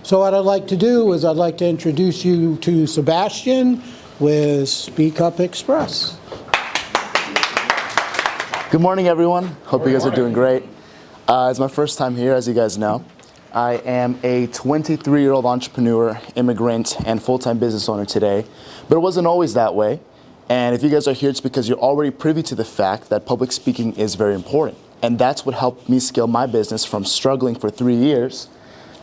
So what I'd like to do is I'd like to introduce you to Sebastian with Speak Up Express. Good morning, everyone. Hope you guys are doing great. It's my first time here, as you guys know. I am a 23-year-old entrepreneur, immigrant, and full-time business owner today. But it wasn't always that way. And if you guys are here, it's because you're already privy to the fact that public speaking is very important. And that's what helped me scale my business from struggling for 3 years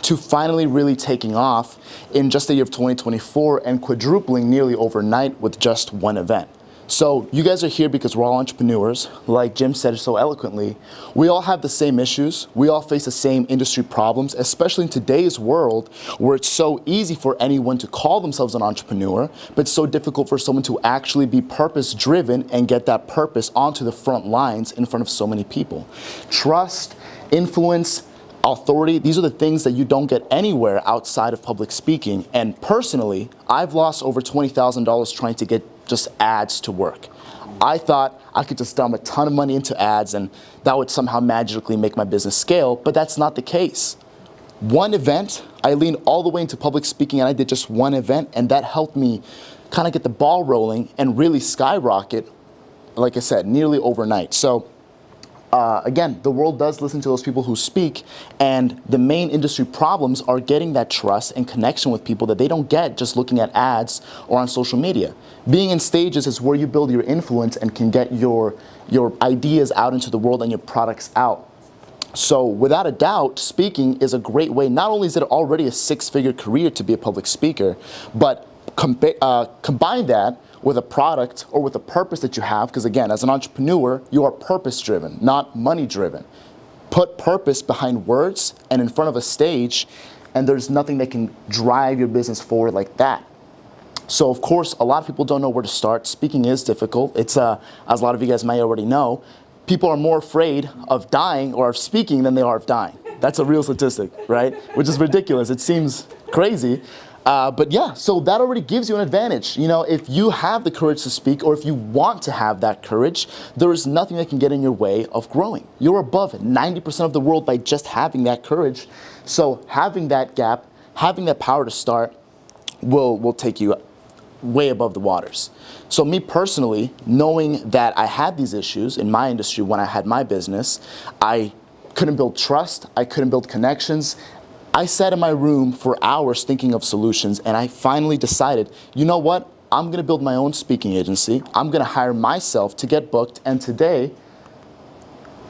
to finally really taking off in just the year of 2024 and quadrupling nearly overnight with just one event. So you guys are here because we're all entrepreneurs. Like Jim said so eloquently, we all have the same issues. We all face the same industry problems, especially in today's world where it's so easy for anyone to call themselves an entrepreneur, but it's so difficult for someone to actually be purpose-driven and get that purpose onto the front lines in front of so many people. Trust, influence, authority, these are the things that you don't get anywhere outside of public speaking. And personally, I've lost over $20,000 trying to get just ads to work. I thought I could just dump a ton of money into ads and that would somehow magically make my business scale, but that's not the case. One event, I leaned all the way into public speaking and I did just one event, and that helped me kind of get the ball rolling and really skyrocket, like I said, nearly overnight. So again, the world does listen to those people who speak, and the main industry problems are getting that trust and connection with people that they don't get just looking at ads or on social media. Being in stages is where you build your influence and can get your ideas out into the world and your products out. So without a doubt, speaking is a great way. Not only is it already a 6-figure career to be a public speaker, but combine that with a product or with a purpose that you have, because again, as an entrepreneur, you are purpose-driven, not money-driven. Put purpose behind words and in front of a stage, and there's nothing that can drive your business forward like that. So of course, a lot of people don't know where to start. Speaking is difficult. It's, as a lot of you guys may already know, people are more afraid of dying or of speaking than they are of dying. That's a real statistic, right? Which is ridiculous. It seems crazy. But yeah, so that already gives you an advantage. You know, if you have the courage to speak, or if you want to have that courage, there is nothing that can get in your way of growing. You're above 90% of the world by just having that courage. So having that gap, having that power to start will take you way above the waters. So me personally, knowing that I had these issues in my industry when I had my business, I couldn't build trust, I couldn't build connections. I sat in my room for hours thinking of solutions, and I finally decided, you know what? I'm gonna build my own speaking agency. I'm gonna hire myself to get booked, and today,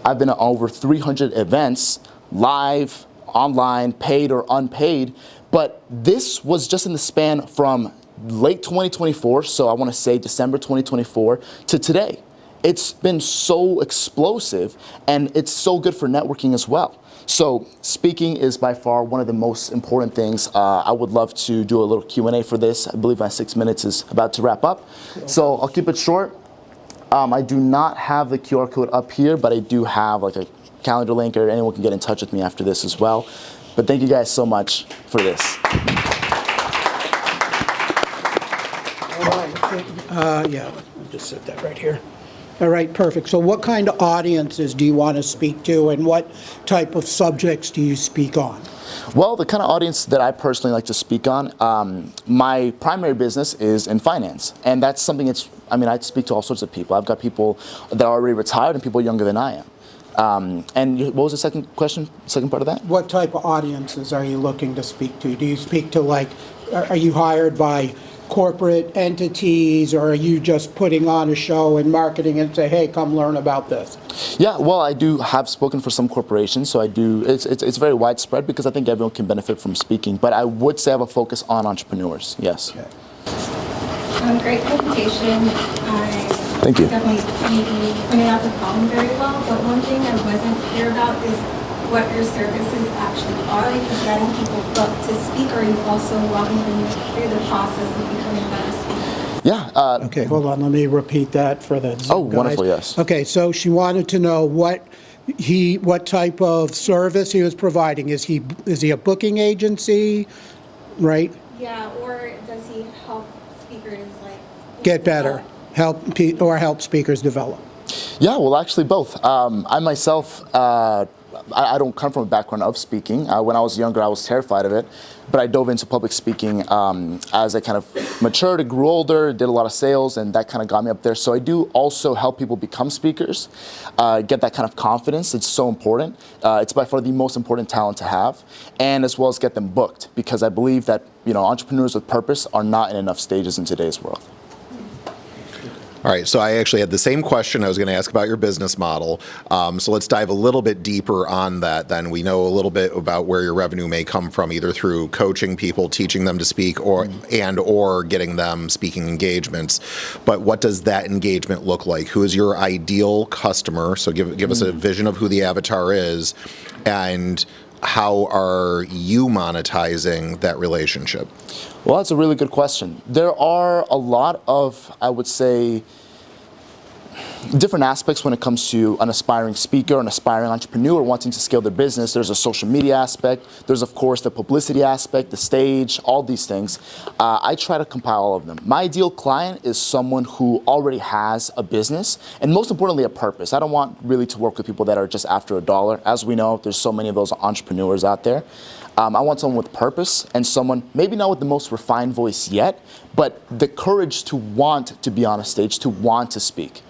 I've been at over 300 events, live, online, paid or unpaid, but this was just in the span from late 2024, so I wanna say December 2024, to today. It's been so explosive, and it's so good for networking as well. So speaking is by far one of the most important things. I would love to do a little Q&A for this. I believe my 6 minutes is about to wrap up. So I'll keep it short. I do not have the QR code up here, but I do have like a calendar link, or anyone can get in touch with me after this as well. But thank you guys so much for this. All right. Yeah, I'll just set that right here. All right, perfect. So what kind of audiences do you want to speak to, and what type of subjects do you speak on? Well, the kind of audience that I personally like to speak on, my primary business is in finance. And that's something I speak to all sorts of people. I've got people that are already retired and people younger than I am. And what was the second question, second part of that? What type of audiences are you looking to speak to? Do you speak to, like, are you hired by corporate entities, or are you just putting on a show and marketing and say, hey, come learn about this? Yeah, well, I do have spoken for some corporations, so I do. It's very widespread because I think everyone can benefit from speaking. But I would say I have a focus on entrepreneurs. Yes. Okay. Great presentation. Thank you. Definitely maybe pointed out the problem very well. But one thing I wasn't clear about is what your services actually are. Are you getting people booked to speak, or are you also walking them through the process of becoming better speakers? Yeah. Okay, hold on. Let me repeat that for the Zoom guys. Wonderful, yes. Okay, so she wanted to know what type of service he was providing. Is he a booking agency, right? Yeah, or does he help speakers get better, help speakers develop? Yeah, well, actually both. I myself I don't come from a background of speaking. When I was younger, I was terrified of it, but I dove into public speaking as I kind of matured and grew older, did a lot of sales, and that kind of got me up there. So I do also help people become speakers, get that kind of confidence. It's so important. It's by far the most important talent to have, and as well as get them booked, because I believe that, you know, entrepreneurs with purpose are not in enough stages in today's world. All right, so I actually had the same question I was going to ask about your business model. So let's dive a little bit deeper on that then. We know a little bit about where your revenue may come from, either through coaching people, teaching them to speak, or getting them speaking engagements. But what does that engagement look like? Who is your ideal customer? So give us a vision of who the avatar is, and how are you monetizing that relationship? Well, that's a really good question. There are a lot of, I would say, different aspects when it comes to an aspiring speaker, an aspiring entrepreneur wanting to scale their business. There's a social media aspect. There's, of course, the publicity aspect, the stage, all these things. I try to compile all of them. My ideal client is someone who already has a business, and most importantly, a purpose. I don't want really to work with people that are just after a dollar. As we know, there's so many of those entrepreneurs out there. I want someone with purpose, and someone maybe not with the most refined voice yet, but the courage to want to be on a stage, to want to speak.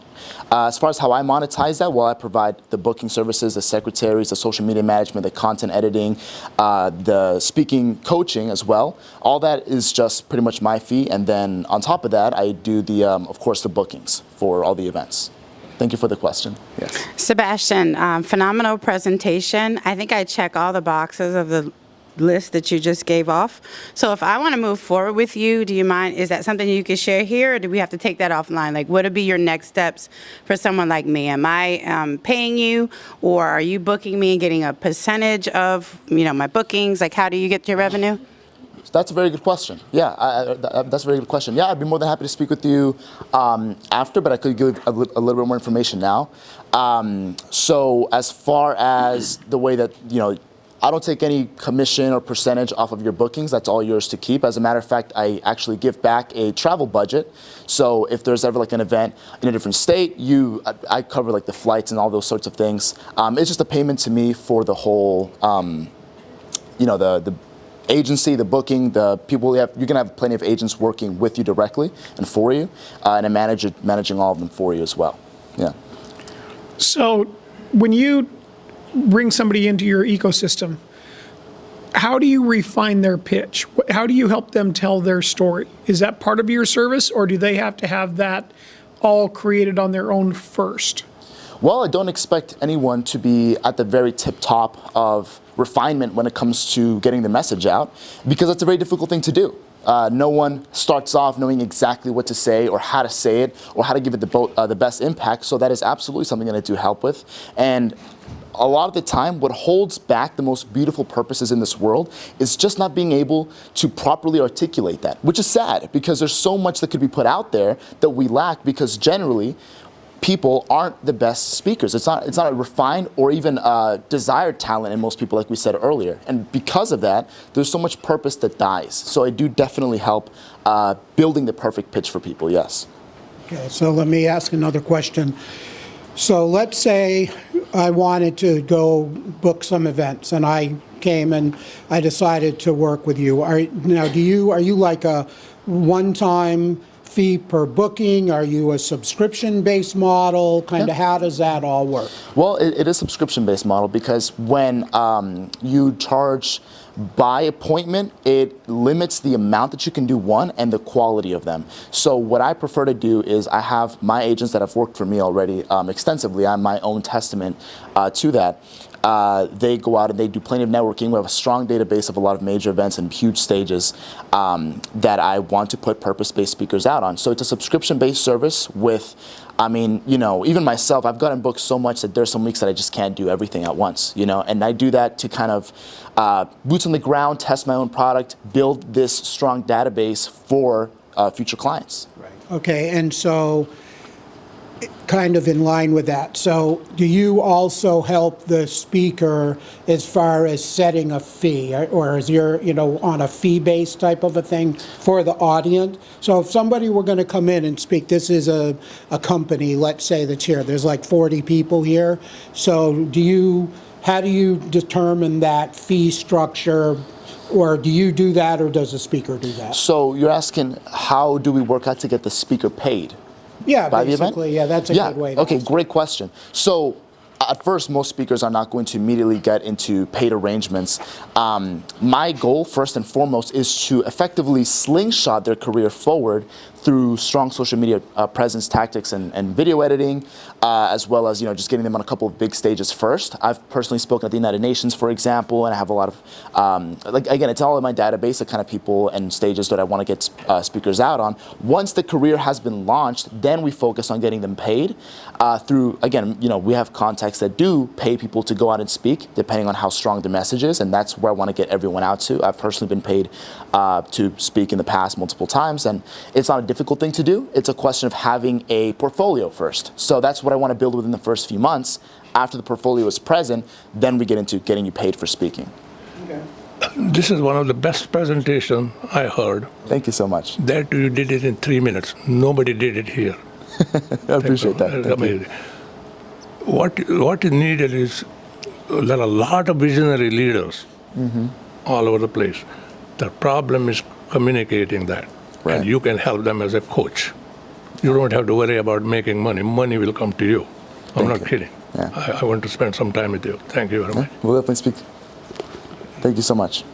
As far as how I monetize that, well, I provide the booking services, the secretaries, the social media management, the content editing, the speaking coaching as well. All that is just pretty much my fee, and then on top of that, I do the, of course, the bookings for all the events. Thank you for the question. Yes. Sebastian, phenomenal presentation. I think I check all the boxes of the list that you just gave off. So if I want to move forward with you, do you mind, is that something you can share here, or do we have to take that offline? Like, what would be your next steps for someone like me? Am I paying you, or are you booking me and getting a percentage of, you know, my bookings? Like, how do you get your revenue? That's a very good question. Yeah, that's a very good question. Yeah, I'd be more than happy to speak with you after, but I could give a little bit more information now. So as far as the way that, you know, I don't take any commission or percentage off of your bookings. That's all yours to keep. As a matter of fact, I actually give back a travel budget. So if there's ever like an event in a different state, I cover like the flights and all those sorts of things. It's just a payment to me for the whole, you know, the agency, the booking, the people. You're gonna have plenty of agents working with you directly and for you, and I'm managing all of them for you as well. Yeah. So when you bring somebody into your ecosystem, how do you refine their pitch? How do you help them tell their story? Is that part of your service, or do they have to have that all created on their own first? Well, I don't expect anyone to be at the very tip top of refinement when it comes to getting the message out, because that's a very difficult thing to do. No one starts off knowing exactly what to say or how to say it or how to give it the best impact. So that is absolutely something that I do help with. And a lot of the time, what holds back the most beautiful purposes in this world is just not being able to properly articulate that, which is sad, because there's so much that could be put out there that we lack, because generally people aren't the best speakers. It's not a refined or even desired talent in most people, like we said earlier. And because of that, there's so much purpose that dies. So I do definitely help building the perfect pitch for people, yes. Okay, so let me ask another question. So let's say I wanted to go book some events, and I came and I decided to work with you. Are you like a one-time fee per booking? Are you a subscription-based model? Kind of how does that all work? Well, it is a subscription-based model, because when you charge by appointment, it limits the amount that you can do, one, and the quality of them. So what I prefer to do is I have my agents that have worked for me already extensively. I'm my own testament to that. They go out and they do plenty of networking. We have a strong database of a lot of major events and huge stages that I want to put purpose-based speakers out on. So it's a subscription-based service with, I mean, you know, even myself, I've gotten booked so much that there's some weeks that I just can't do everything at once, you know, and I do that to kind of boots on the ground, test my own product, build this strong database for future clients. Right. Okay, and so kind of in line with that. So do you also help the speaker as far as setting a fee, or is you're, you know, on a fee-based type of a thing for the audience? So if somebody were going to come in and speak, this is a company, let's say that's here, there's like 40 people here. So do you how do you determine that fee structure? Or do you do that, or does the speaker do that? So you're asking, how do we work out to get the speaker paid? Yeah, By the event? basically, yeah, that's a good way to Okay, ask. great question. So at first, most speakers are not going to immediately get into paid arrangements. My goal, first and foremost, is to effectively slingshot their career forward through strong social media presence, tactics, and video editing, as well as just getting them on a couple of big stages first. I've personally spoken at the United Nations, for example, and I have a lot of, again, it's all in my database, the kind of people and stages that I want to get speakers out on. Once the career has been launched, then we focus on getting them paid through, again, we have contacts that do pay people to go out and speak, depending on how strong the message is, and that's where I want to get everyone out to. I've personally been paid to speak in the past multiple times, and it's not a difficult thing to do. It's a question of having a portfolio first. So that's what I want to build within the first few months. After the portfolio is present, then we get into getting you paid for speaking. Okay. This is one of the best presentation I heard. Thank you so much. That you did it in 3 minutes. Nobody did it here. I appreciate that. That's Thank you. amazing. What is needed is there are a lot of visionary leaders all over the place. The problem is communicating that, Right. and you can help them as a coach. You don't have to worry about making money. Money will come to you. I'm not kidding. Yeah. I want to spend some time with you. Thank you very much. We'll definitely speak. Thank you so much.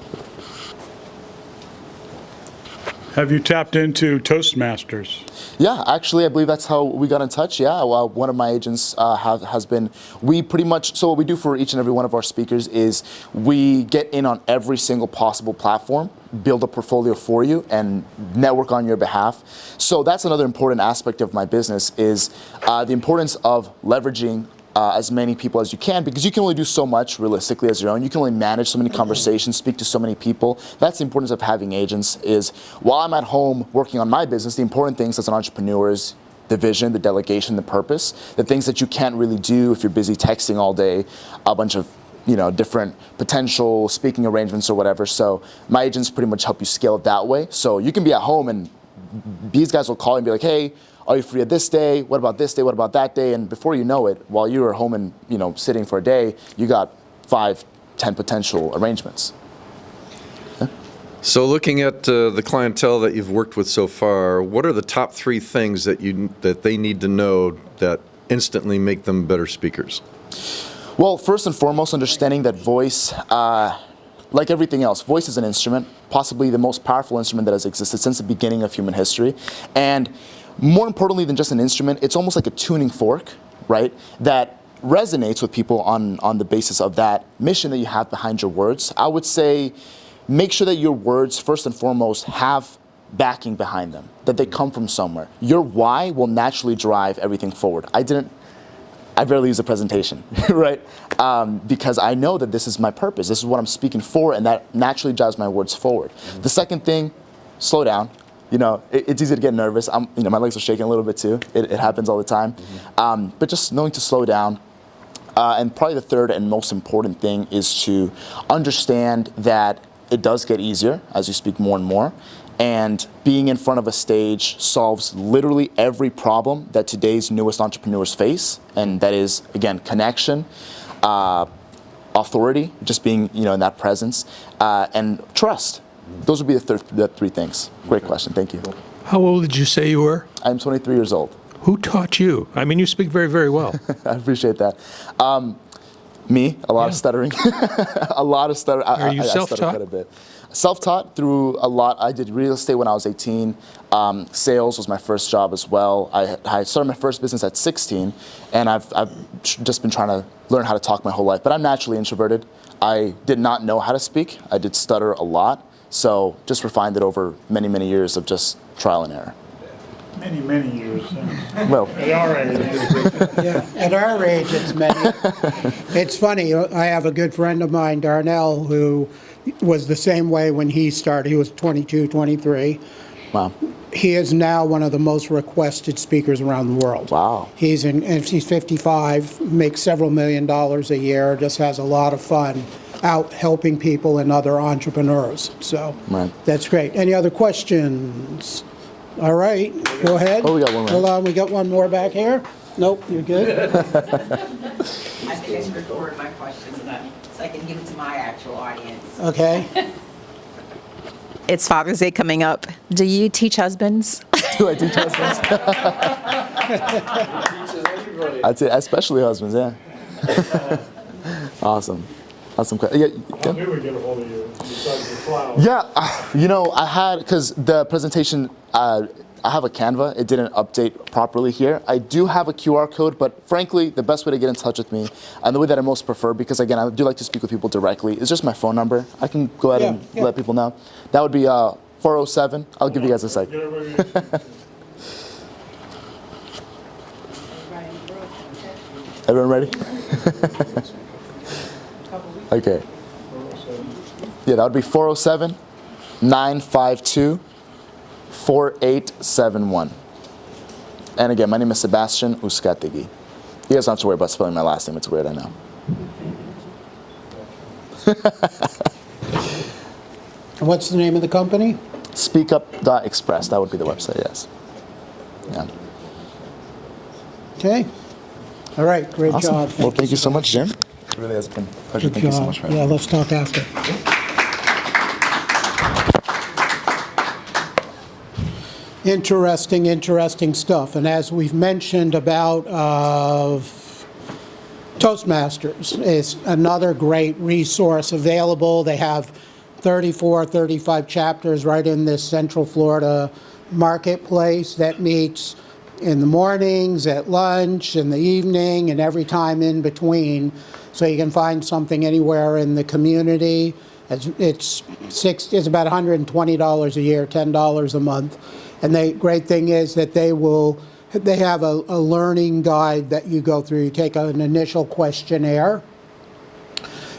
Have you tapped into Toastmasters? Yeah, actually, I believe that's how we got in touch. Yeah, well, one of my agents has been, we pretty much, so what we do for each and every one of our speakers is we get in on every single possible platform, build a portfolio for you, and network on your behalf. So that's another important aspect of my business is the importance of leveraging as many people as you can, because you can only do so much realistically as your own. You can only manage so many conversations, speak to so many people. That's the importance of having agents is while I'm at home working on my business, the important things as an entrepreneur is the vision, the delegation, the purpose, the things that you can't really do if you're busy texting all day, a bunch of different potential speaking arrangements or whatever. So my agents pretty much help you scale it that way. So you can be at home and these guys will call and be like, hey, are you free at this day? What about this day? What about that day? And before you know it, while you were home and sitting for a day, you got 5, 10 potential arrangements. So looking at the clientele that you've worked with so far, what are the top 3 things that they need to know that instantly make them better speakers? Well, first and foremost, understanding that voice, like everything else, voice is an instrument, possibly the most powerful instrument that has existed since the beginning of human history. And more importantly than just an instrument, it's almost like a tuning fork, right? That resonates with people on the basis of that mission that you have behind your words. I would say make sure that your words, first and foremost, have backing behind them, that they come from somewhere. Your why will naturally drive everything forward. I barely use a presentation, right? Because I know that this is my purpose. This is what I'm speaking for, and that naturally drives my words forward. The second thing, slow down. It's easy to get nervous. My legs are shaking a little bit too. It happens all the time. But just knowing to slow down. And probably the third and most important thing is to understand that it does get easier as you speak more and more. And being in front of a stage solves literally every problem that today's newest entrepreneurs face. And that is, again, connection, authority, just being in that presence, and trust. Those would be the 3 things. Great question. Thank you. How old did you say you were? I'm 23 years old. Who taught you? I mean, you speak very, very well. I appreciate that. Me, a lot of stuttering. A lot of stuttering. Are you I stutter self-taught? quite a bit. Self-taught through a lot. I did real estate when I was 18. Sales was my first job as well. I started my first business at 16, and I've just been trying to learn how to talk my whole life. But I'm naturally introverted. I did not know how to speak. I did stutter a lot. So just refined it over many, many years of just trial and error. Many, many years. Well, At our age. Yeah, at our age, it's many. It's funny, I have a good friend of mine, Darnell, who was the same way when he started. He was 22, 23. wow. He is now one of the most requested speakers around the world. Wow. He's 55, makes several $1 million a year, just has a lot of fun out helping people and other entrepreneurs. So Right. that's great. Any other questions? All right, go ahead. Oh, we got one more. Hold on, we got one more back here. Nope, you're good? I think I should record my questions so I can give it to my actual audience. Okay. It's Father's Day coming up. Do you teach husbands? Do I teach husbands? I'd say especially husbands, yeah. Awesome. Awesome. Yeah, How do we get a hold of you besides the cloud? yeah, you know, I had, because the presentation, I have a Canva. It didn't update properly here. I do have a QR code, but frankly, the best way to get in touch with me, and the way that I most prefer, because again, I do like to speak with people directly, is just my phone number. I can go ahead and let people know. That would be 407. I'll give you guys a sec. Get everybody- Everyone ready? Okay. Yeah, that would be 407 952 4871. And again, my name is Sebastian Uzcategui. You guys don't have to worry about spelling my last name. It's weird, I know. And what's the name of the company? Speakup.express. That would be the website, yes. Yeah. Okay. All right, great Awesome. job. Well, thank you so much, Jim. It really has been a pleasure. Good Thank you so job. much for having Yeah, me. let's talk after. Interesting stuff. And as we've mentioned about Toastmasters is another great resource available. They have 34, 35 chapters right in this Central Florida marketplace that meets in the mornings, at lunch, in the evening, and every time in between. So you can find something anywhere in the community. It's about $120 a year, $10 a month. And the great thing is that they have a learning guide that you go through. You take an initial questionnaire,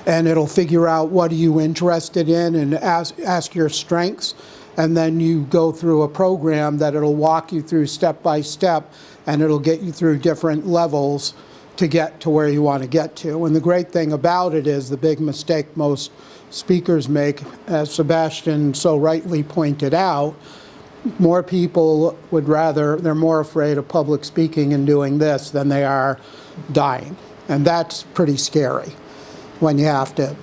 and it'll figure out what are you interested in and ask your strengths. And then you go through a program that it'll walk you through step by step, and it'll get you through different levels to get to where you want to get to. And the great thing about it is the big mistake most speakers make, as Sebastian so rightly pointed out, more people they're more afraid of public speaking and doing this than they are dying. And that's pretty scary when you have to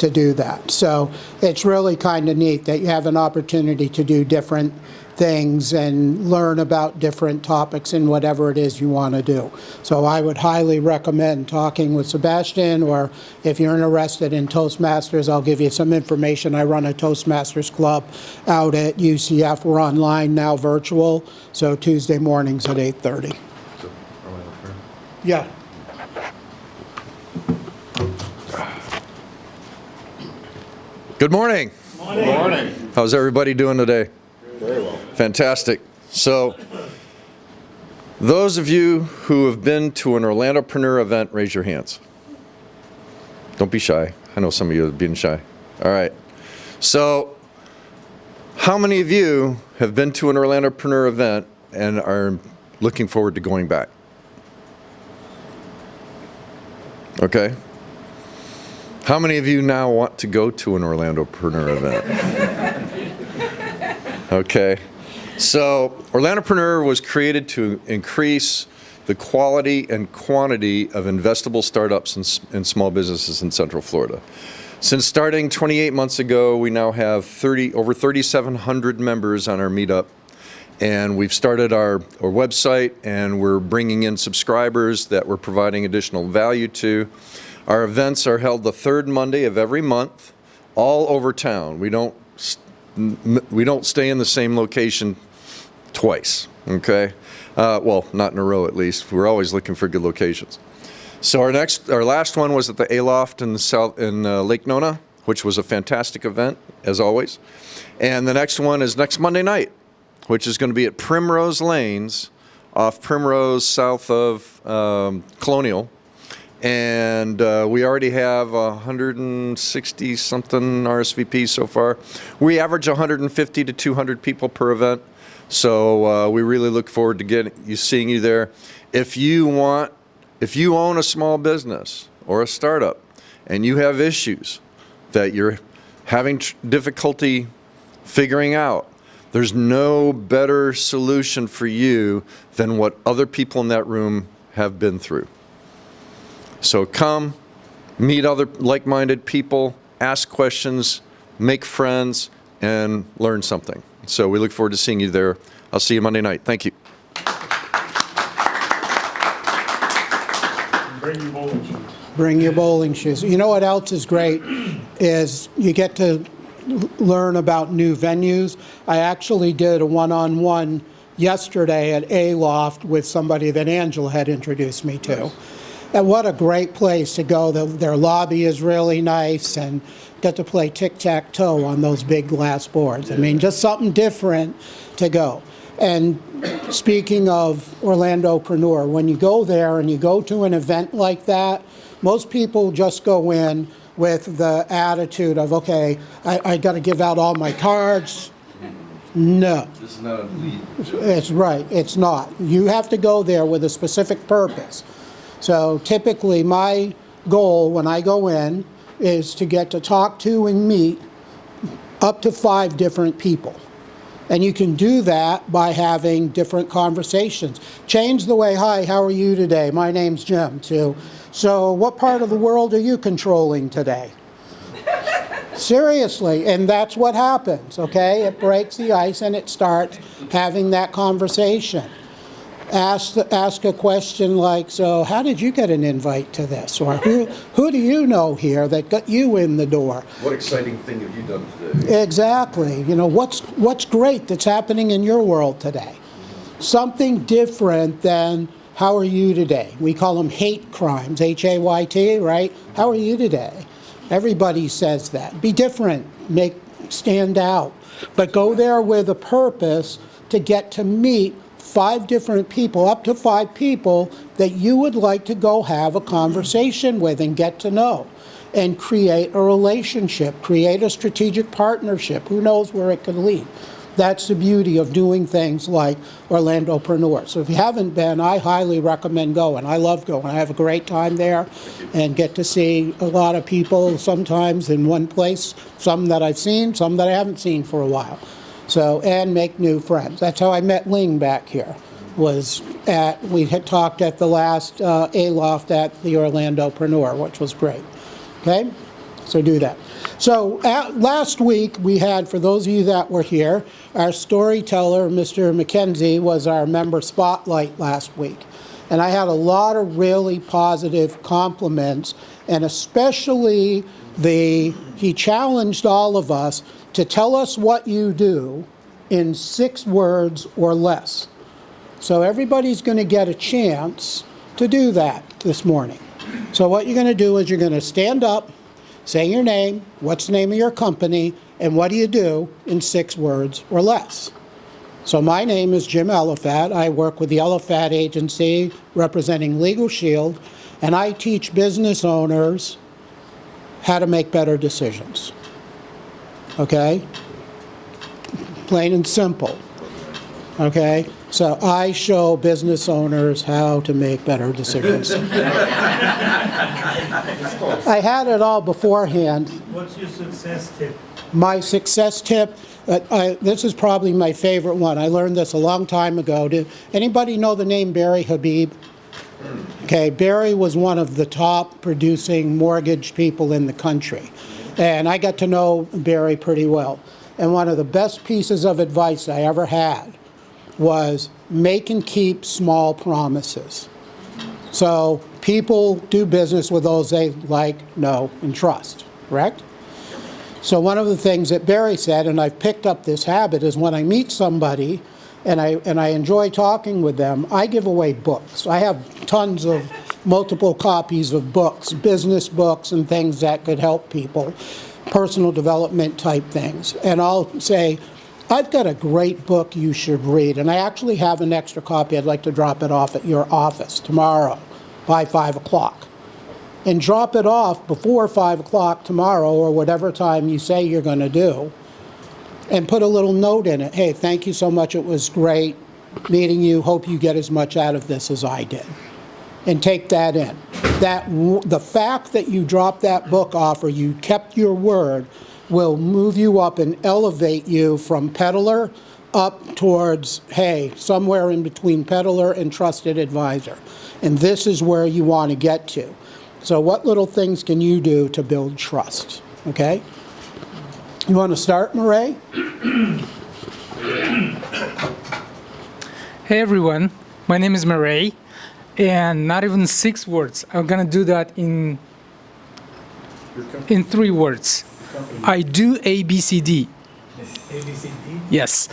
do that. So it's really kind of neat that you have an opportunity to do different things and learn about different topics in whatever it is you want to do. So I would highly recommend talking with Sebastian, or if you're interested in Toastmasters, I'll give you some information. I run a Toastmasters club out at UCF. We're online now, virtual, so Tuesday mornings at 8:30. Yeah. Good morning. Good morning. How's everybody doing today? Very well. Fantastic. So, those of you who have been to an Orlandopreneur event, raise your hands. Don't be shy. I know some of you are being shy. All right. So, how many of you have been to an Orlandopreneur event and are looking forward to going back? Okay. How many of you now want to go to an Orlandopreneur event? Okay. So, Orlandopreneur was created to increase the quality and quantity of investable startups and small businesses in Central Florida. Since starting 28 months ago, we now have over 3,700 members on our meetup. And we've started our website, and we're bringing in subscribers that we're providing additional value to. Our events are held the third Monday of every month, all over town. We don't stay in the same location twice, okay? Well, not in a row at least. We're always looking for good locations. So our last one was at the Aloft in Lake Nona, which was a fantastic event, as always. And the next one is next Monday night, which is going to be at Primrose Lanes, off Primrose, south of Colonial. And we already have 160-something RSVPs so far. We average 150 to 200 people per event. So we really look forward to seeing you there. If you own a small business or a startup and you have issues that you're having difficulty figuring out, There's no better solution for you than what other people in that room have been through. So come, meet other like-minded people, ask questions, make friends, and learn something. So we look forward to seeing you there. I'll see you Monday night. Thank you. Bring your bowling shoes. Bring your bowling shoes. You know what else is great is you get to learn about new venues. I actually did a one-on-one yesterday at A-Loft with somebody that Angela had introduced me to. And what a great place to go. Their lobby is really nice, and get to play tic-tac-toe on those big glass boards. I mean, just something different to go. And speaking of Orlandopreneur, when you go there and you go to an event like that, most people just go in with the attitude of, okay, I got to give out all my cards. No. This is not a lead. It's right. It's not. You have to go there with a specific purpose. So typically my goal when I go in is to get to talk to and meet up to 5 different people. And you can do that by having different conversations. Change the way, hi, how are you today? My name's Jim, to, so what part of the world are you controlling today? Seriously, and that's what happens, okay? It breaks the ice and it starts having that conversation. Ask a question like, so how did you get an invite to this? Or who do you know here that got you in the door? What exciting thing have you done today? Exactly. You know, what's great that's happening in your world today? Something different than how are you today? We call them hate crimes, H-A-Y-T, right? How are you today? Everybody says that. Be different, stand out. But go there with a purpose to get to meet 5 different people, up to 5 people that you would like to go have a conversation with and get to know and create a relationship, create a strategic partnership. Who knows where it could lead? That's the beauty of doing things like Orlandopreneur. So if you haven't been, I highly recommend going. I love going. I have a great time there and get to see a lot of people sometimes in one place, some that I've seen, some that I haven't seen for a while. So, and make new friends. That's how I met Ling back here, we had talked at the last A-Loft at the Orlandopreneur, which was great. Okay? So do that. So last week we had, for those of you that were here, our storyteller, Mr. McKenzie, was our member spotlight last week. And I had a lot of really positive compliments, and especially he challenged all of us to tell us what you do in 6 words or less. So everybody's going to get a chance to do that this morning. So what you're going to do is you're going to stand up, say your name, what's the name of your company, and what do you do in 6 words or less. So my name is Jim Elefat. I work with the Elefat Agency representing Legal Shield, and I teach business owners how to make better decisions. Okay? Plain and simple. Okay? So I show business owners how to make better decisions. I had it all beforehand. What's your success tip? My success tip, this is probably my favorite one. I learned this a long time ago. Did anybody know the name Barry Habib? Okay, Barry was one of the top producing mortgage people in the country. And I got to know Barry pretty well. And one of the best pieces of advice I ever had was make and keep small promises. So people do business with those they like, know, and trust, correct? So one of the things that Barry said, and I've picked up this habit, is when I meet somebody and I enjoy talking with them, I give away books. I have tons of multiple copies of books, business books and things that could help people, personal development type things. And I'll say, I've got a great book you should read, and I actually have an extra copy. I'd like to drop it off at your office tomorrow by 5 o'clock. And drop it off before 5 o'clock tomorrow or whatever time you say you're going to do, and put a little note in it. Hey, thank you so much. It was great meeting you. Hope you get as much out of this as I did. And take that in. The fact that you dropped that book off or you kept your word will move you up and elevate you from peddler up towards, hey, somewhere in between peddler and trusted advisor. And this is where you want to get to. So what little things can you do to build trust, okay? You want to start, Murray? Hey everyone, my name is Murray, and not even 6 words. I'm gonna do that in 3 words. I do ABCD. ABCD? Yes.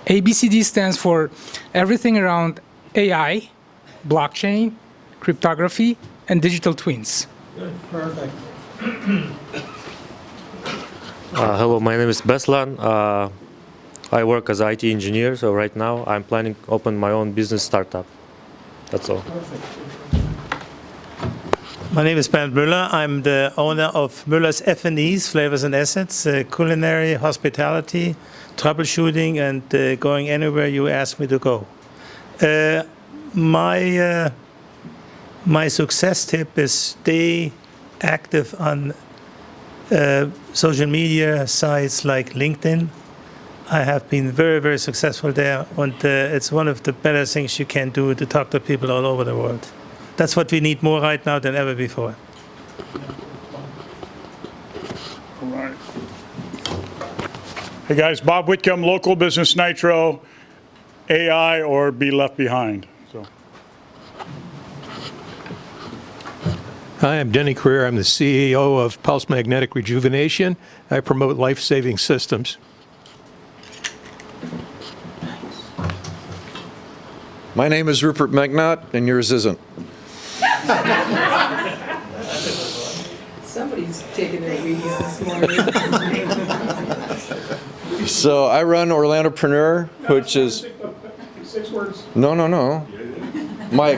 ABCD stands for everything around AI, blockchain, cryptography, and digital twins. Perfect. Hello, my name is Beslan. I work as an IT engineer, so right now I'm planning to open my own business startup. That's all. My name is Bernd Müller. I'm the owner of Müller's F&Es, Flavors and Assets, culinary, hospitality, troubleshooting, and going anywhere you ask me to go. My success tip is stay active on social media sites like LinkedIn. I have been very, very successful there, and it's one of the better things you can do to talk to people all over the world. That's what we need more right now than ever before. All right. Hey guys, Bob Whitcomb, Local Business Nitro, AI or be left behind. So. Hi, I'm Denny Creer. I'm the CEO of Pulse Magnetic Rejuvenation. I promote life-saving systems. My name is Rupert Magnot, and yours isn't. Somebody's taking their Wheaties this morning. So I run Orlandopreneur, which is 6 words. no. My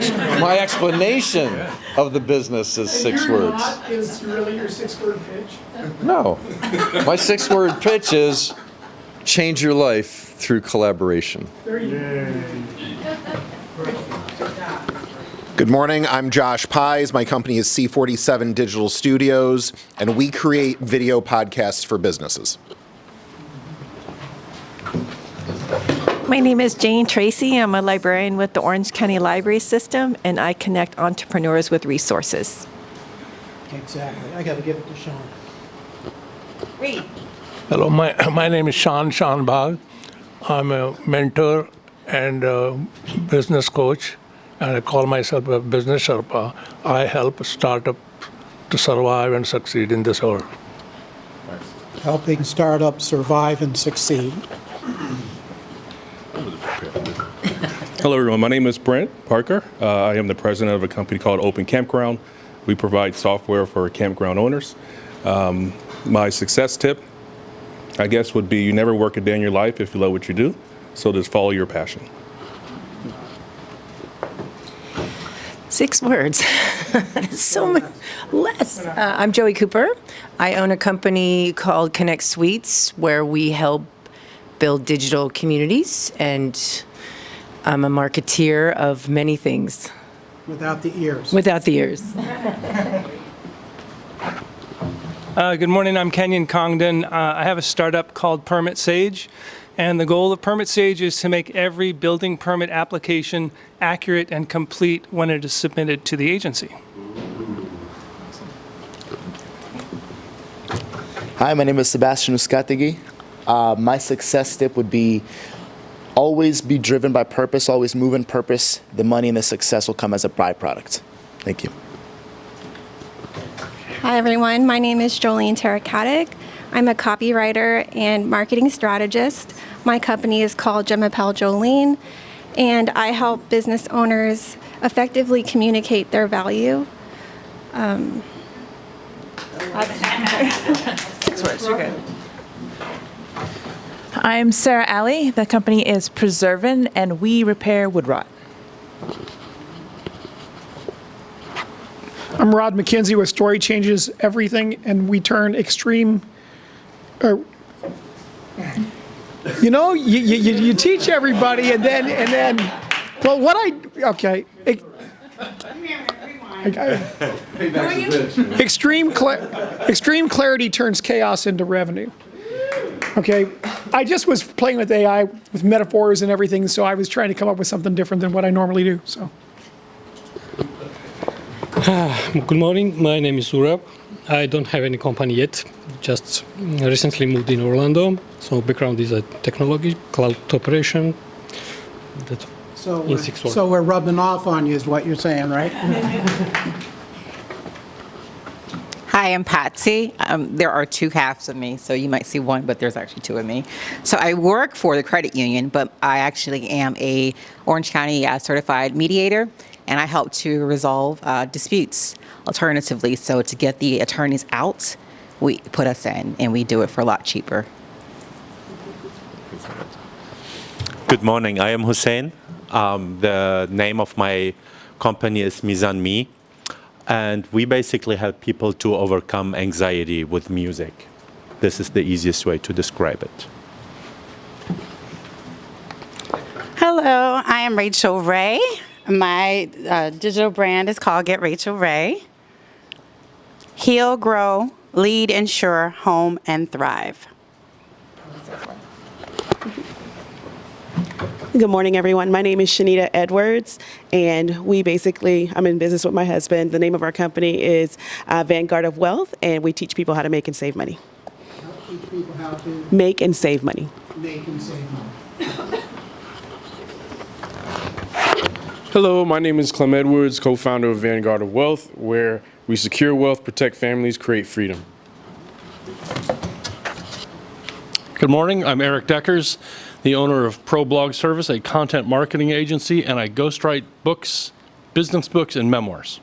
explanation of the business is 6 words. Is really your 6-word pitch? No, my 6-word pitch is change your life through collaboration. There you go. Good morning, I'm Josh Pies. My company is C47 Digital Studios, and we create video podcasts for businesses. My name is Jane Tracy. I'm a librarian with the Orange County Library System, and I connect entrepreneurs with resources. Exactly. I got to give it to Sean. Read. Hello, my name is Sean Bag. I'm a mentor and a business coach, and I call myself a business Sherpa. I help startups to survive and succeed in this world. Helping startups survive and succeed. Hello, everyone. My name is Brent Parker. I am the president of a company called Open Campground. We provide software for campground owners. My success tip, I guess, would be you never work a day in your life if you love what you do, so just follow your passion. 6 words. That's so much less. I'm Joey Cooper. I own a company called Connect Suites, where we help build digital communities, and I'm a marketeer of many things. Without the ears. Without the ears. Good morning, I'm Kenyon Congdon. I have a startup called Permit Sage, and the goal of Permit Sage is to make every building permit application accurate and complete when it is submitted to the agency. Hi, my name is Sebastian Uzcategui. My success tip would be always be driven by purpose, always move in purpose. The money and the success will come as a byproduct. Thank you. Hi, everyone. My name is Jolene Terakatic. I'm a copywriter and marketing strategist. My company is called Gemapel Jolene, and I help business owners effectively communicate their value. 6 words, you're good. I'm Sarah Aly. The company is Preservan, and we repair wood rot. I'm Rod McKenzie with Story Changes Everything, and we turn extreme. You teach everybody, and then. Well, okay. Extreme clarity turns chaos into revenue. Okay, I just was playing with AI with metaphors and everything, so I was trying to come up with something different than what I normally do. So. Good morning. My name is Urab. I don't have any company yet. Just recently moved in Orlando. So background is a technology, cloud operation. That in 6 words. So we're rubbing off on you is what you're saying, right? Hi, I'm Patsy. There are two halves of me, so you might see one, but there's actually two of me. So I work for the credit union, but I actually am a Orange County certified mediator, and I help to resolve disputes alternatively. So to get the attorneys out, we put us in, and we do it for a lot cheaper. Good morning. I am Hussein. The name of my company is Mizan Me. And we basically help people to overcome anxiety with music. This is the easiest way to describe it. Hello, I am Rachel Ray. My digital brand is called Get Rachel Ray. Heal, grow, lead, ensure, home, and thrive. Good morning, everyone. My name is Shanita Edwards, and I'm in business with my husband. The name of our company is Vanguard of Wealth, and we teach people how to make and save money. Teach people how to Make and save money. make and save money. Hello, my name is Clem Edwards, co-founder of Vanguard of Wealth, where we secure wealth, protect families, create freedom. Good morning, I'm Eric Deckers, the owner of Pro Blog Service, a content marketing agency, and I ghostwrite books, business books, and memoirs.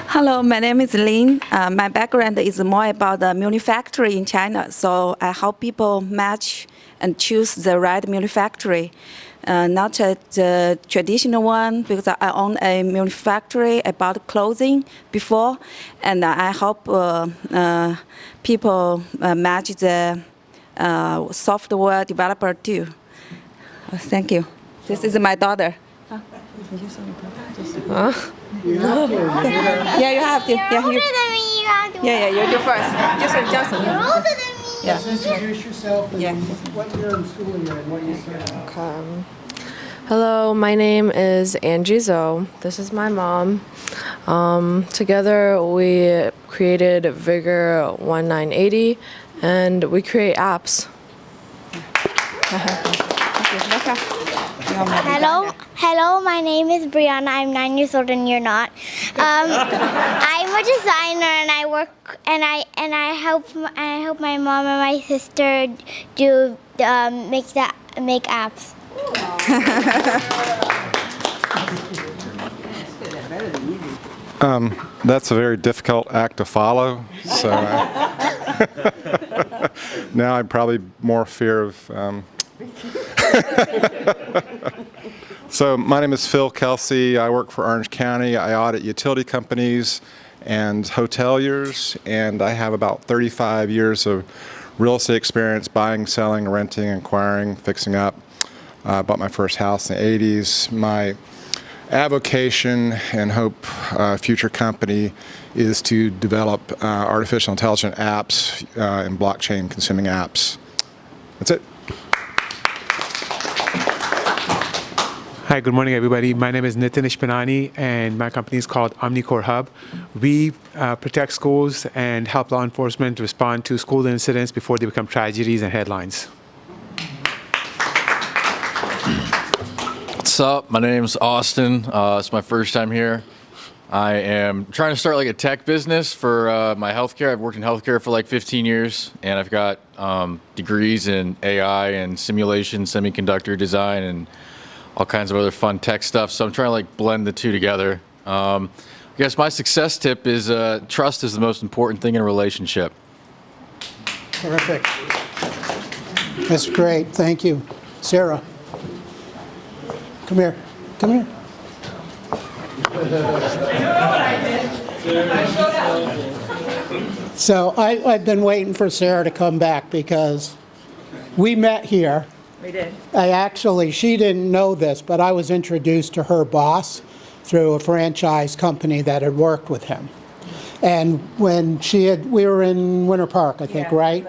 Hello, my name is Lin. My background is more about the manufacturing in China, so I help people match and choose the right manufacturer. Not the traditional one, because I own a manufacturer about clothing before, and I help people match the software developer too. Thank you. This is my daughter. You have to. Yeah, you have to. You're older than me. You have to. Yeah, you do first. Just You're older than me. Yeah. Introduce yourself and what year in school you're in, what you study. Okay. Hello, my name is Angie Zoe. This is my mom. Together we created Vigor 1980, and we create apps. Hello, my name is Brianna. I'm 9 years old and you're not. I'm a designer and I work and I help my mom and my sister do make apps. That's a very difficult act to follow. So now I'm probably more fear of. So my name is Phil Kelsey. I work for Orange County. I audit utility companies and hoteliers, and I have about 35 years of real estate experience buying, selling, renting, acquiring, fixing up. I bought my first house in the 80s. My avocation and hope future company is to develop artificial intelligence apps and blockchain consuming apps. That's it. Hi, good morning, everybody. My name is Nitin Ishpanani, and my company is called OmniCore Hub. We protect schools and help law enforcement respond to school incidents before they become tragedies and headlines. What's up? My name's Austin. It's my first time here. I am trying to start like a tech business for my healthcare. I've worked in healthcare for like 15 years, and I've got degrees in AI and simulation, semiconductor design, and all kinds of other fun tech stuff. So I'm trying to like blend the two together. I guess my success tip is trust is the most important thing in a relationship. Terrific. That's great. Thank you. Sarah. Come here. Come here. So I've been waiting for Sarah to come back because we met here. We did. She didn't know this, but I was introduced to her boss through a franchise company that had worked with him. And when we were in Winter Park, I think, right?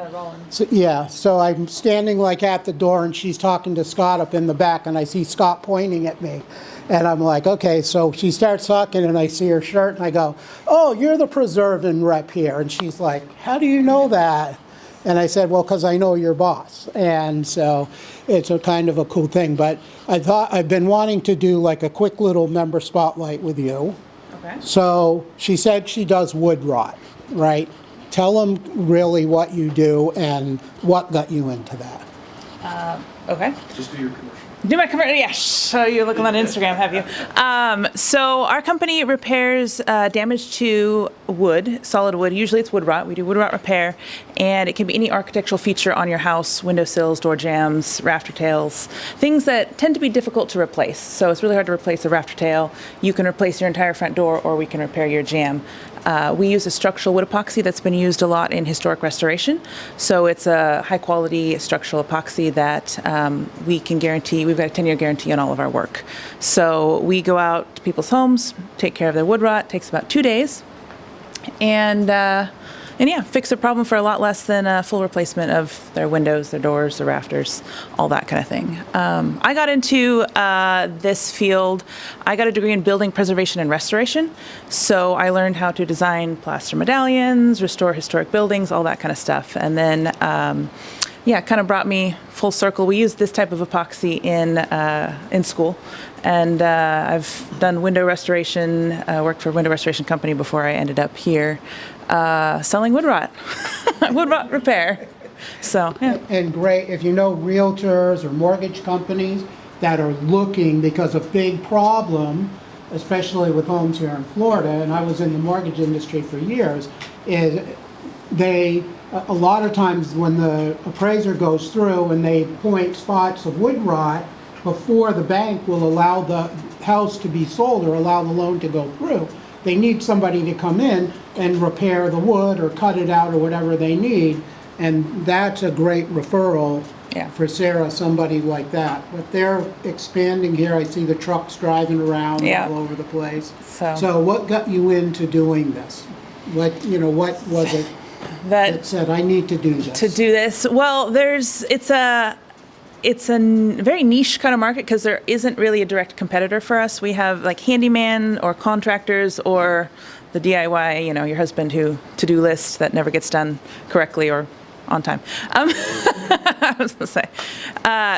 So, yeah, so I'm standing like at the door and she's talking to Scott up in the back and I see Scott pointing at me. And I'm like, okay, so she starts talking and I see her shirt and I go, oh, you're the Preservan rep here. And she's like, how do you know that? And I said, well, because I know your boss. And so it's a kind of a cool thing. But I thought I've been wanting to do like a quick little member spotlight with you. Okay. So she said she does wood rot, right? Tell them really what you do and what got you into that. Okay. Just do your commercial. Do my commercial? Yes. So you're looking on Instagram, have you? So our company repairs damage to wood, solid wood. Usually it's wood rot. We do wood rot repair, and it can be any architectural feature on your house: windowsills, door jambs, rafter tails, things that tend to be difficult to replace. So it's really hard to replace a rafter tail. You can replace your entire front door, or we can repair your jamb. We use a structural wood epoxy that's been used a lot in historic restoration. So it's a high quality structural epoxy that we can guarantee. We've got a 10-year guarantee on all of our work. So we go out to people's homes, take care of their wood rot. It takes about 2 days. And yeah, fix a problem for a lot less than a full replacement of their windows, their doors, their rafters, all that kind of thing. I got into this field. I got a degree in building preservation and restoration. So I learned how to design plaster medallions, restore historic buildings, all that kind of stuff. And then, yeah, it kind of brought me full circle. We used this type of epoxy in school. And I've done window restoration, worked for a window restoration company before I ended up here selling wood rot, wood rot repair. So, yeah. And great, if you know realtors or mortgage companies that are looking, because a big problem, especially with homes here in Florida, and I was in the mortgage industry for years, is a lot of times when the appraiser goes through and they point spots of wood rot, before the bank will allow the house to be sold or allow the loan to go through, they need somebody to come in and repair the wood or cut it out or whatever they need. And that's a great referral for Sarah, somebody like that. But they're expanding here. I see the trucks driving around all over the place. So what got you into doing this? What was it that said, I need to do this? To do this? Well, it's a very niche kind of market because there isn't really a direct competitor for us. We have like handyman or contractors or the DIY, your husband who to-do list that never gets done correctly or on time. I was gonna say.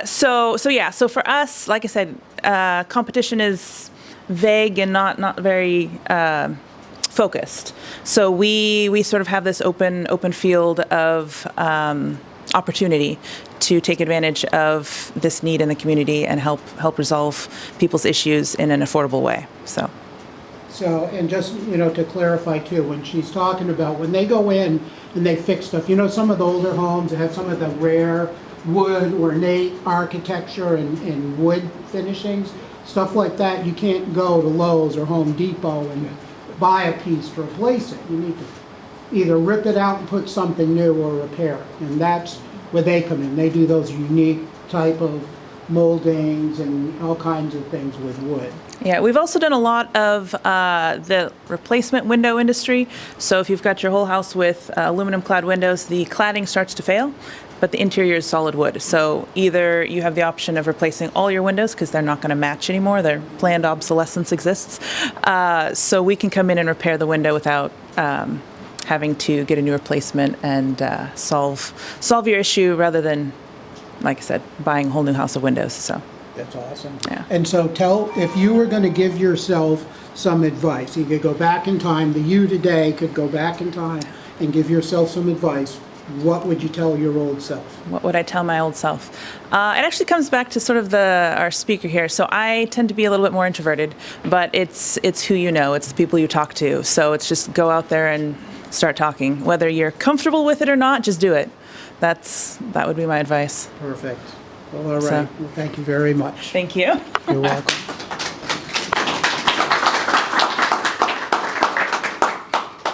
So for us, like I said, competition is vague and not very focused. So we sort of have this open field of opportunity to take advantage of this need in the community and help resolve people's issues in an affordable way. So, and just, to clarify too, when she's talking about when they go in and they fix stuff, some of the older homes that have some of the rare wood, ornate architecture and wood finishings, stuff like that, you can't go to Lowe's or Home Depot and buy a piece to replace it. You need to either rip it out and put something new or repair it. And that's where they come in. They do those unique type of moldings and all kinds of things with wood. Yeah, we've also done a lot of the replacement window industry. So if you've got your whole house with aluminum clad windows, the cladding starts to fail, but the interior is solid wood. So either you have the option of replacing all your windows because they're not going to match anymore, their planned obsolescence exists. So we can come in and repair the window without having to get a new replacement and solve your issue rather than, like I said, buying a whole new house of windows. So that's awesome. Yeah. And so if you were going to give yourself some advice, you could go back in time, the you today could go back in time and give yourself some advice, what would you tell your old self? What would I tell my old self? It actually comes back to sort of our speaker here. So I tend to be a little bit more introverted, but it's who you know, it's the people you talk to. So it's just go out there and start talking. Whether you're comfortable with it or not, just do it. That would be my advice. Perfect. Well, all right. Well, thank you very much. Thank you. You're welcome.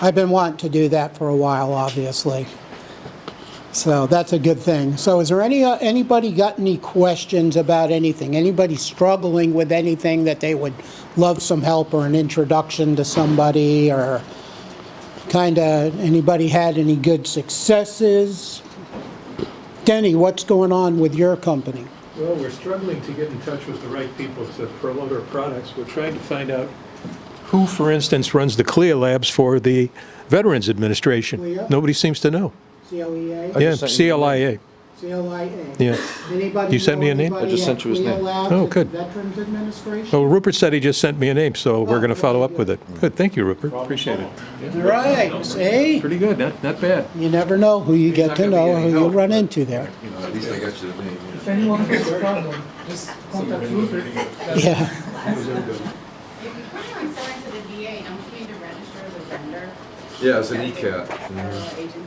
I've been wanting to do that for a while, obviously. So that's a good thing. So is there anybody got any questions about anything? Anybody struggling with anything that they would love some help or an introduction to somebody or Anybody had any good successes? Denny, what's going on with your company? Well, we're struggling to get in touch with the right people to promote our products. We're trying to find out who, for instance, runs the CLIA labs for the Veterans Administration. CLIA? Nobody seems to know. CLEA? Yeah, CLIA. CLIA. Yeah. Anybody You sent me a name? I just sent you his name. Oh, good. Veterans Administration? Well, Rupert said he just sent me a name, so we're going to follow up with it. Good, thank you, Rupert. Appreciate it. All right, see? Pretty good, not bad. You never know who you get to know or who you run into there. At least I got you the name. If anyone has a problem, just contact Rupert. Yeah. If you plan on selling to the VA, don't you need to register as a vendor? Yeah, it's an ECAT. Federal agency?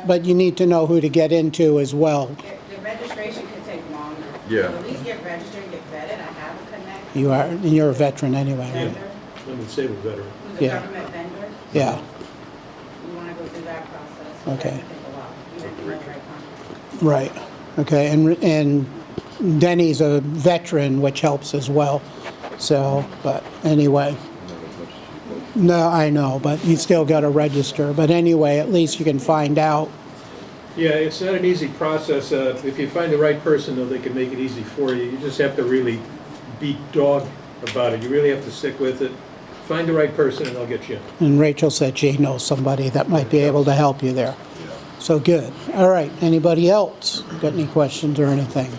But you need to know who to get into as well. The registration could take longer. Yeah. So at least get registered, get vetted. I have a connect. You're a veteran anyway, right? I'm a disabled veteran. Who's a Yeah. government vendor? Yeah, You want to go through that process. Okay. That can take a while. You have to know the right contact. right. Okay, and Denny's a veteran, which helps as well. So, but anyway. No, I know, but you still got to register. But anyway, at least you can find out. Yeah, it's not an easy process. If you find the right person, though, they can make it easy for you. You just have to really be dog about it. You really have to stick with it. Find the right person and they'll get you in. And Rachel said she knows somebody that might be able to help you there. So good. All right, anybody else got any questions or anything?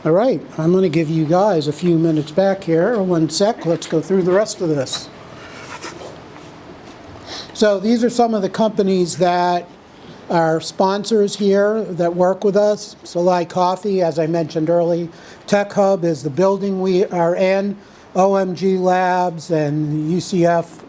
All right, I'm going to give you guys a few minutes back here. 1 sec, let's go through the rest of this. So these are some of the companies that are sponsors here that work with us. Salai Coffee, as I mentioned earlier. Tech Hub is the building we are in. OMG Labs and UCF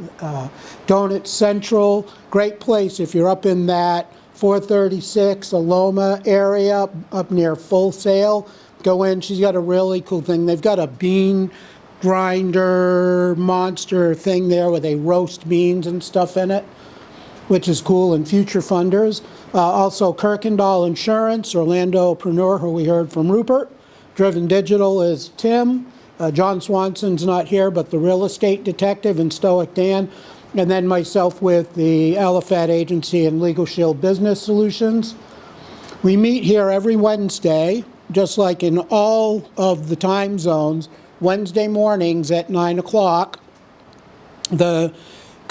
Donut Central. Great place if you're up in that 436 Aloma area, up near Full Sail. Go in, she's got a really cool thing. They've got a bean grinder monster thing there where they roast beans and stuff in it, which is cool, and future funders. Also Kirkendall Insurance, Orlandopreneur, who we heard from Rupert. Driven Digital is Tim. John Swanson's not here, but the real estate detective and Stoic Dan. And then myself with the Aliphat Agency and Legal Shield Business Solutions. We meet here every Wednesday, just like in all of the time zones, Wednesday mornings at 9 o'clock. The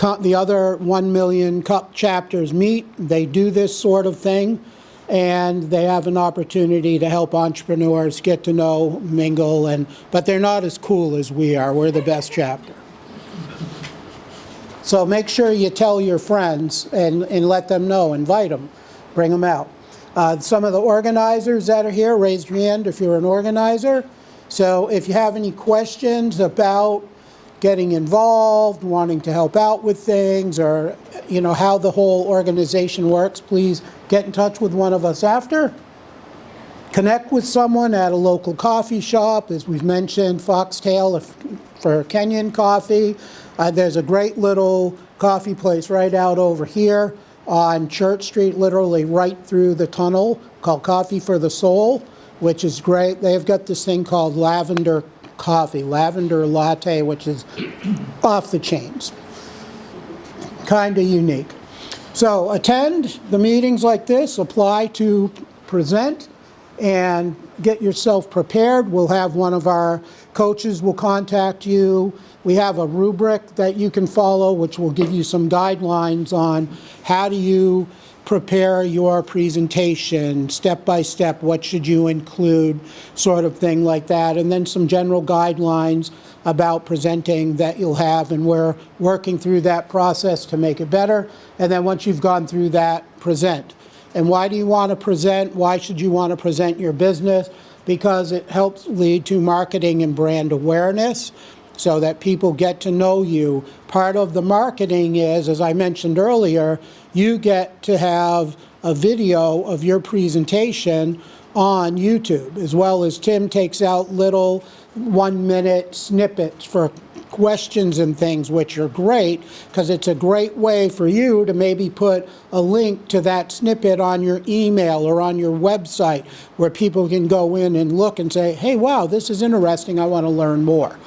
other 1 million cup chapters meet. They do this sort of thing, and they have an opportunity to help entrepreneurs get to know, mingle, but they're not as cool as we are. We're the best chapter. So make sure you tell your friends and let them know, invite them, bring them out. Some of the organizers that are here, raise your hand if you're an organizer. So if you have any questions about getting involved, wanting to help out with things, or how the whole organization works, please get in touch with one of us after. Connect with someone at a local coffee shop, as we've mentioned, Foxtail for Kenyan coffee. There's a great little coffee place right out over here on Church Street, literally right through the tunnel, called Coffee for the Soul, which is great. They've got this thing called lavender coffee, lavender latte, which is off the chains. Kind of unique. So attend the meetings like this, apply to present, and get yourself prepared. We'll have one of our coaches will contact you. We have a rubric that you can follow, which will give you some guidelines on how do you prepare your presentation, step by step, what should you include, sort of thing like that, and then some general guidelines about presenting that you'll have, and we're working through that process to make it better. And then once you've gone through that, present. And why do you want to present? Why should you want to present your business? Because it helps lead to marketing and brand awareness, so that people get to know you. Part of the marketing is, as I mentioned earlier, you get to have a video of your presentation on YouTube, as well as Tim takes out little 1-minute snippets for questions and things, which are great, because it's a great way for you to maybe put a link to that snippet on your email or on your website, where people can go in and look and say, hey, wow, this is interesting, I want to learn more.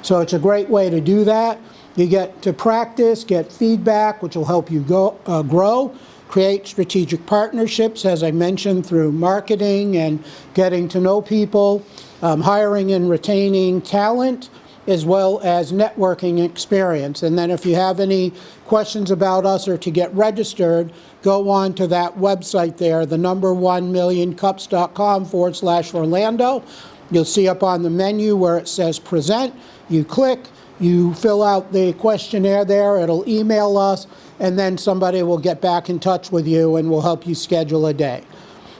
So it's a great way to do that. You get to practice, get feedback, which will help you grow, create strategic partnerships, as I mentioned, through marketing and getting to know people, hiring and retaining talent, as well as networking experience. And then if you have any questions about us or to get registered, go on to that website there, the number 1millioncups.com/Orlando. You'll see up on the menu where it says present. You click, you fill out the questionnaire there, it'll email us, and then somebody will get back in touch with you and will help you schedule a day.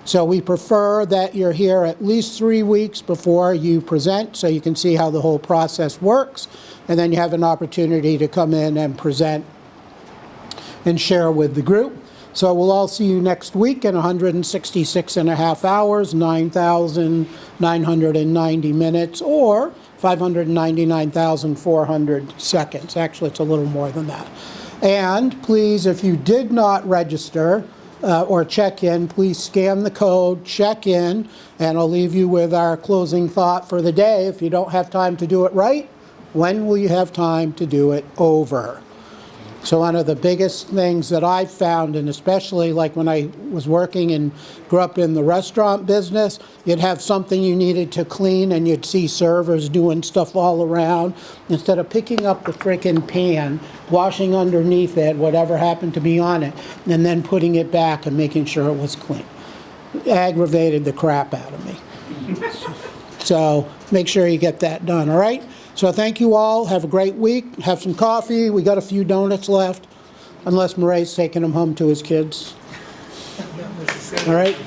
So we prefer that you're here at least 3 weeks before you present so you can see how the whole process works, and then you have an opportunity to come in and present and share with the group. So we'll all see you next week in 166 and a half hours, 9,990 minutes, or 599,400 seconds. Actually, it's a little more than that. And please, if you did not register or check in, please scan the code, check in, and I'll leave you with our closing thought for the day. If you don't have time to do it right, when will you have time to do it over? So one of the biggest things that I found, and especially like when I was working and grew up in the restaurant business, you'd have something you needed to clean and you'd see servers doing stuff all around. Instead of picking up the frickin' pan, washing underneath it, whatever happened to be on it, and then putting it back and making sure it was clean. It aggravated the crap out of me. So make sure you get that done, all right? So thank you all. Have a great week. Have some coffee. We got a few donuts left, unless Murray's taking them home to his kids. All right?